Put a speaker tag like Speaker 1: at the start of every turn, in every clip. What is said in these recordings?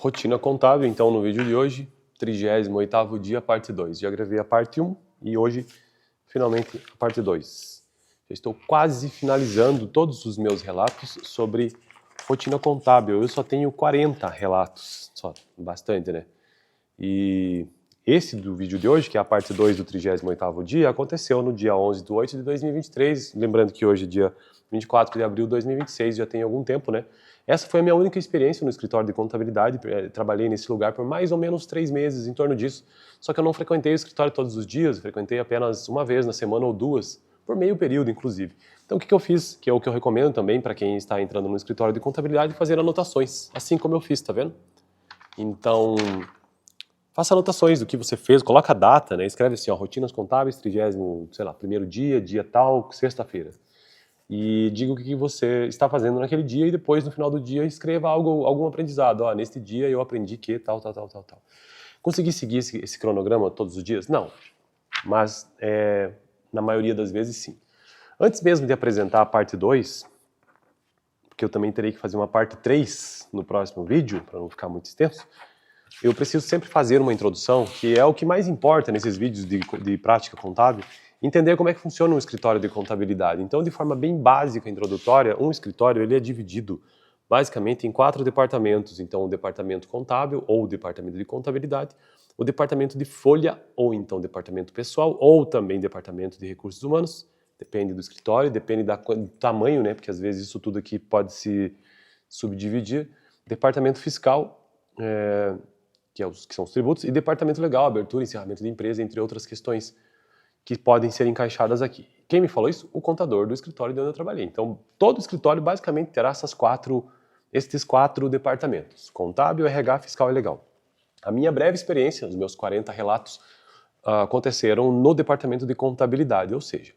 Speaker 1: Rotina contábil, então, no vídeo de hoje, 38º dia, parte 2. Já gravei a parte 1 e hoje, finalmente, a parte 2. Já estou quase finalizando todos os meus relatos sobre rotina contábil. Eu só tenho 40 relatos, só, bastante, né? E esse do vídeo de hoje, que é a parte 2 do 38º dia, aconteceu no dia 11/8 de 2023. Lembrando que hoje é dia 24 de abril de 2026, já tem algum tempo, né? Essa foi a minha única experiência no escritório de contabilidade. Trabalhei nesse lugar por mais ou menos 3 meses, em torno disso. Só que eu não frequentei o escritório todos os dias, frequentei apenas uma vez na semana ou duas, por meio período, inclusive. Então, o que eu fiz, que é o que eu recomendo também para quem está entrando no escritório de contabilidade, fazer anotações, assim como eu fiz, tá vendo? Então, faça anotações do que você fez, coloca a data, né? Escreve assim, ó, rotinas contábeis, 30º, sei lá, primeiro dia, dia tal, sexta-feira. E diga o que você está fazendo naquele dia e depois, no final do dia, escreva algum aprendizado. Ó, neste dia eu aprendi que tal. Consegui seguir esse cronograma todos os dias? Não, mas na maioria das vezes sim. Antes mesmo de apresentar a parte 2, porque eu também terei que fazer uma parte 3 no próximo vídeo, para não ficar muito extenso, eu preciso sempre fazer uma introdução, que é o que mais importa nesses vídeos de prática contábil, entender como é que funciona um escritório de contabilidade. Então, de forma bem básica, introdutória, um escritório ele é dividido basicamente em 4 departamentos. Então, o departamento contábil, ou o departamento de contabilidade, o departamento de folha, ou então departamento pessoal, ou também departamento de recursos humanos, depende do escritório, depende do tamanho, né? Porque às vezes isso tudo aqui pode se subdividir. Departamento fiscal, que são os tributos, e departamento legal, abertura, encerramento de empresa, entre outras questões que podem ser encaixadas aqui. Quem me falou isso? O contador do escritório de onde eu trabalhei. Então, todo escritório basicamente terá estes quatro departamentos: contábil, RH, fiscal e legal. A minha breve experiência, os meus 40 relatos, aconteceram no departamento de contabilidade, ou seja,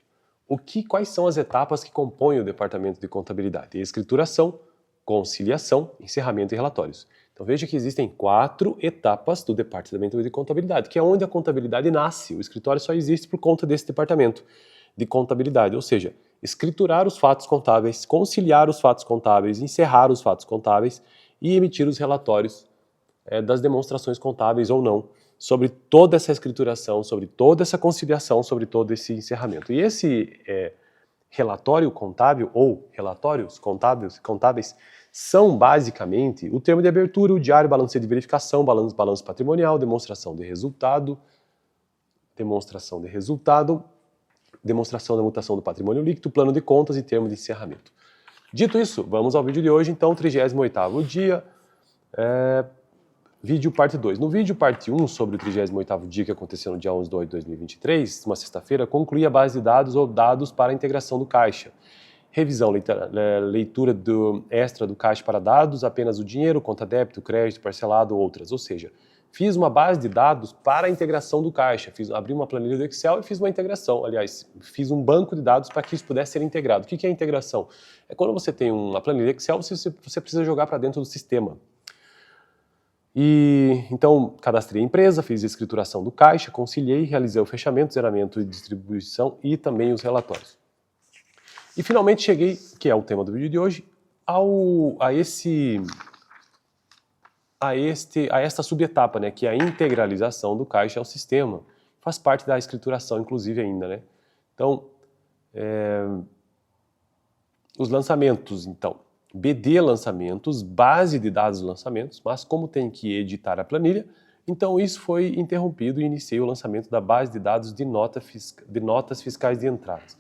Speaker 1: quais são as etapas que compõem o departamento de contabilidade? Escrituração, conciliação, encerramento e relatórios. Então veja que existem 4 etapas do departamento de contabilidade, que é onde a contabilidade nasce. O escritório só existe por conta desse departamento de contabilidade, ou seja, escriturar os fatos contábeis, conciliar os fatos contábeis, encerrar os fatos contábeis e emitir os relatórios das demonstrações contábeis ou não, sobre toda essa escrituração, sobre toda essa conciliação, sobre todo esse encerramento. E esse relatório contábil ou relatórios contábeis são basicamente o termo de abertura, o diário, balanço de verificação, balanço patrimonial, demonstração de resultado, demonstração da mutação do patrimônio líquido, plano de contas e termo de encerramento. Dito isso, vamos ao vídeo de hoje, então, 38º dia, vídeo parte 2. No vídeo parte 1, sobre o 38º dia que aconteceu no dia 11/8 de 2023, uma sexta-feira, concluí a base de dados ou dados para a integração do caixa. Revisão, leitura extra do caixa para dados, apenas o dinheiro, conta débito, crédito, parcelado, outras. Ou seja, fiz uma base de dados para a integração do caixa. Abri uma planilha do Excel e fiz uma integração. Aliás, fiz um banco de dados para que isso pudesse ser integrado. O que é integração? É quando você tem uma planilha Excel, você precisa jogar para dentro do sistema. E então, cadastrei a empresa, fiz a escrituração do caixa, conciliei, realizei o fechamento, zeramento e distribuição e também os relatórios. E finalmente cheguei, que é o tema do vídeo de hoje, a esta subetapa, né, que é a integralização do caixa ao sistema. Faz parte da escrituração, inclusive, ainda, né? Então, os lançamentos, então. BD lançamentos, base de dados lançamentos, mas como tem que editar a planilha, então isso foi interrompido e iniciei o lançamento da base de dados de notas fiscais de entradas.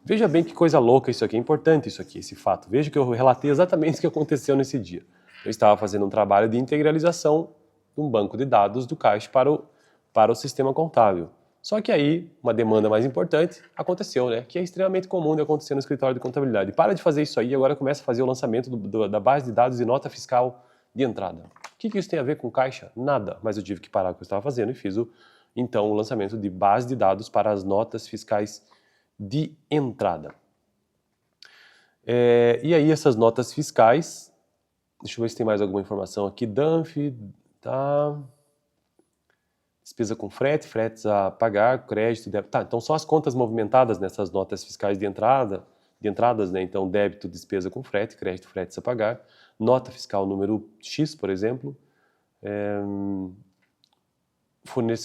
Speaker 1: Veja bem que coisa louca isso aqui, é importante isso aqui, esse fato. Veja que eu relatei exatamente o que aconteceu nesse dia. Eu estava fazendo um trabalho de integralização de um banco de dados do caixa para o sistema contábil. Só que aí, uma demanda mais importante aconteceu, né? Que é extremamente comum de acontecer no escritório de contabilidade. Para de fazer isso aí, agora começa a fazer o lançamento da base de dados de nota fiscal de entrada. O que isso tem a ver com caixa? Nada, mas eu tive que parar o que eu estava fazendo e fiz então o lançamento de base de dados para as notas fiscais de entrada. E aí essas notas fiscais, deixa eu ver se tem mais alguma informação aqui, DANF, tá... Despesa com fretes a pagar, crédito, débito. Tá, então só as contas movimentadas nessas notas fiscais de entradas, né? Então débito, despesa com frete, crédito, fretes a pagar, nota fiscal número X, por exemplo,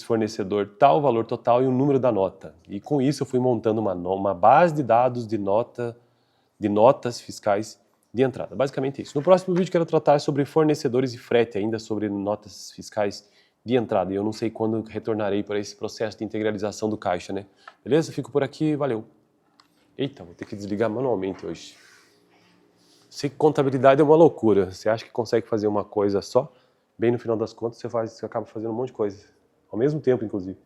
Speaker 1: fornecedor tal, valor total e o número da nota. E com isso eu fui montando uma base de dados de notas fiscais de entrada. Basicamente isso. No próximo vídeo quero tratar sobre fornecedores e frete, ainda sobre notas fiscais de entrada. E eu não sei quando retornarei para esse processo de integralização do caixa, né? Beleza? Fico por aqui, valeu. Eita, vou ter que desligar manualmente hoje. Sei que contabilidade é uma loucura. Você acha que consegue fazer uma coisa só, bem no final das contas você acaba fazendo um monte de coisa. Ao mesmo tempo, inclusive.